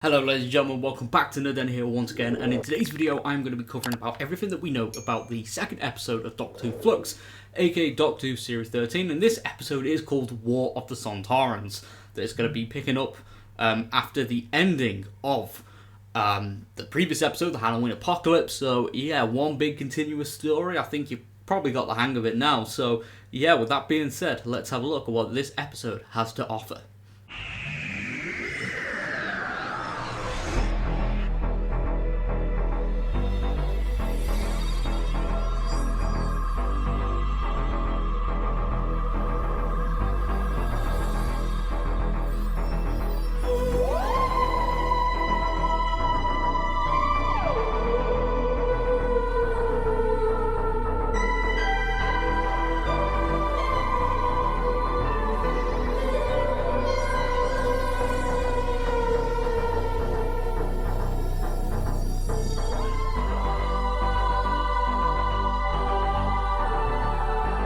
Hello ladies and gentlemen, welcome back to Nerd here once again, and in today's video I'm going to be covering about everything that we know about the second episode of Doctor Who Flux, aka Doctor Who Series 13, and this episode is called War of the Sontarans, that is going to be picking up after the ending of the previous episode, the Halloween Apocalypse. So yeah, one big continuous story. I think you've probably got the hang of it now, so yeah, with that being said, let's have a look at what this episode has to offer.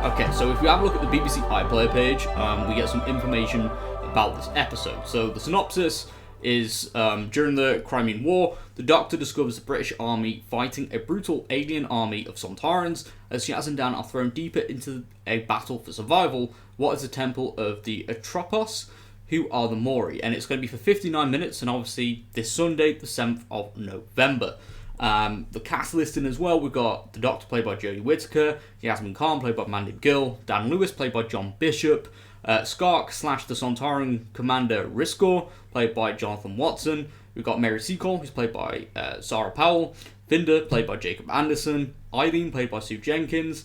Okay, so if we have a look at the BBC iPlayer page, we get some information about this episode. So the synopsis is, during the Crimean War, the Doctor discovers the British Army fighting a brutal alien army of Sontarans. As Yaz and Dan are thrown deeper into a battle for survival, what is the temple of the Atropos? Who are the Mori? And it's going to be for 59 minutes, and obviously this Sunday, the 7th of November. The cast listing as well, we've got the Doctor played by Jodie Whittaker, Yasmin Khan played by Mandy Gill, Dan Lewis played by John Bishop, Skark / the Sontaran Commander Riskor played by Jonathan Watson, we've got Mary Seacole who's played by Sarah Powell, Vinda played by Jacob Anderson, Eileen played by Sue Jenkins,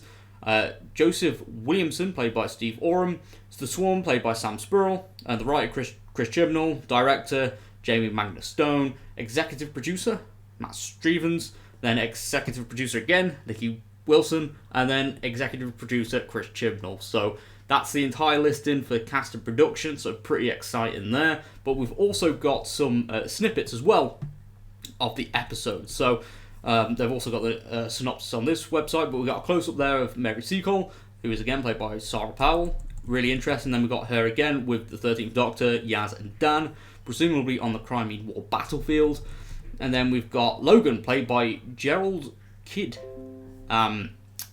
Joseph Williamson played by Steve Oram, The Swarm played by Sam Spurrell, the writer Chris Chibnall, director Jamie Magnus Stone, executive producer Matt Stevens, then executive producer again, Nikki Wilson, and then executive producer Chris Chibnall. So that's the entire listing for cast and production, so pretty exciting there. But we've also got some snippets as well of the episode. So they've also got the synopsis on this website, but we've got a close-up there of Mary Seacole, who is again played by Sarah Powell. Really interesting. Then we've got her again with the 13th Doctor, Yaz and Dan, presumably on the Crimean War battlefield. And then we've got Logan, played by Gerald Kidd. I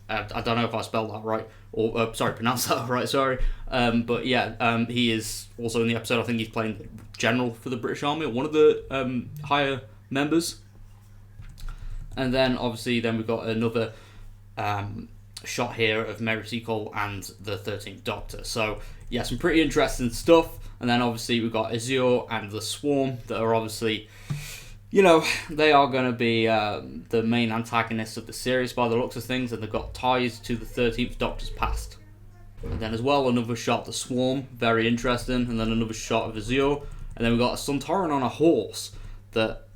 don't know if I spelled that right, or pronounced that right, sorry. But yeah, he is also in the episode. I think he's playing the general for the British Army, or one of the higher members. And then obviously, we've got another shot here of Mary Seacole and the 13th Doctor. So yeah, some pretty interesting stuff. And then obviously we've got Azure and the Swarm that are obviously, you know, they are going to be the main antagonists of the series by the looks of things, and they've got ties to the 13th Doctor's past. And then as well, another shot of the Swarm, very interesting, and then another shot of Azure, and then we've got a Sontaran on a horse that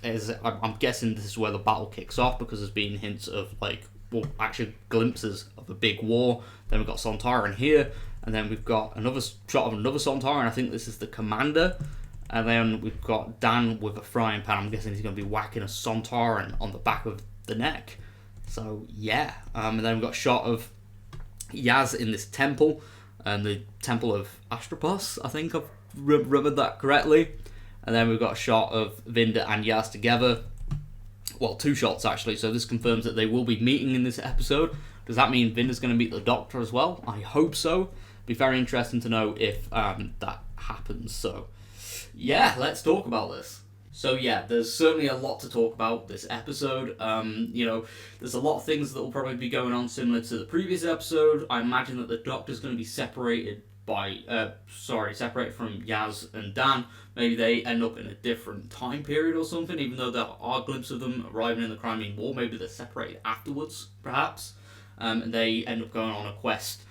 is, I'm guessing this is where the battle kicks off, because there's been hints of, like, well, actually glimpses of a big war. Then we've got Sontaran here, and then we've got another shot of another Sontaran. I think this is the commander. And then we've got Dan with a frying pan. I'm guessing he's going to be whacking a Sontaran on the back of the neck. So, yeah. And then we've got a shot of Yaz in this temple. And the temple of Atropos, I think I've remembered that correctly. And then we've got a shot of Vinda and Yaz together. Well, two shots, actually. So this confirms that they will be meeting in this episode. Does that mean Vinda's going to meet the Doctor as well? I hope so. It'd be very interesting to know if that happens. So yeah, let's talk about this. So yeah, there's certainly a lot to talk about this episode. You know, there's a lot of things that will probably be going on similar to the previous episode. I imagine that the Doctor's going to be separated from Yaz and Dan. Maybe they end up in a different time period or something, even though there are glimpses of them arriving in the Crimean War. Maybe they're separated afterwards, perhaps. And they end up going on a quest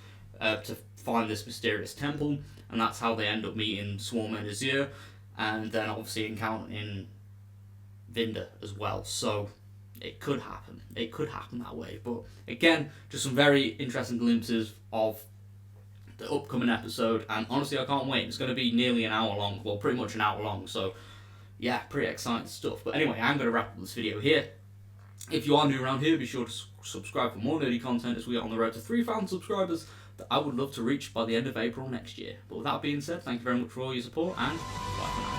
to find this mysterious temple, and that's how they end up meeting Swarm and Azure, and then obviously encountering Vinda as well. So it could happen. It could happen that way. But again, just some very interesting glimpses of the upcoming episode, and honestly I can't wait. It's going to be nearly an hour long, well, pretty much an hour long, so yeah, pretty exciting stuff. But anyway, I'm going to wrap up this video here. If you are new around here, be sure to subscribe for more nerdy content, as we are on the road to 3,000 subscribers that I would love to reach by the end of April next year. But with that being said, thank you very much for all your support, and bye for now.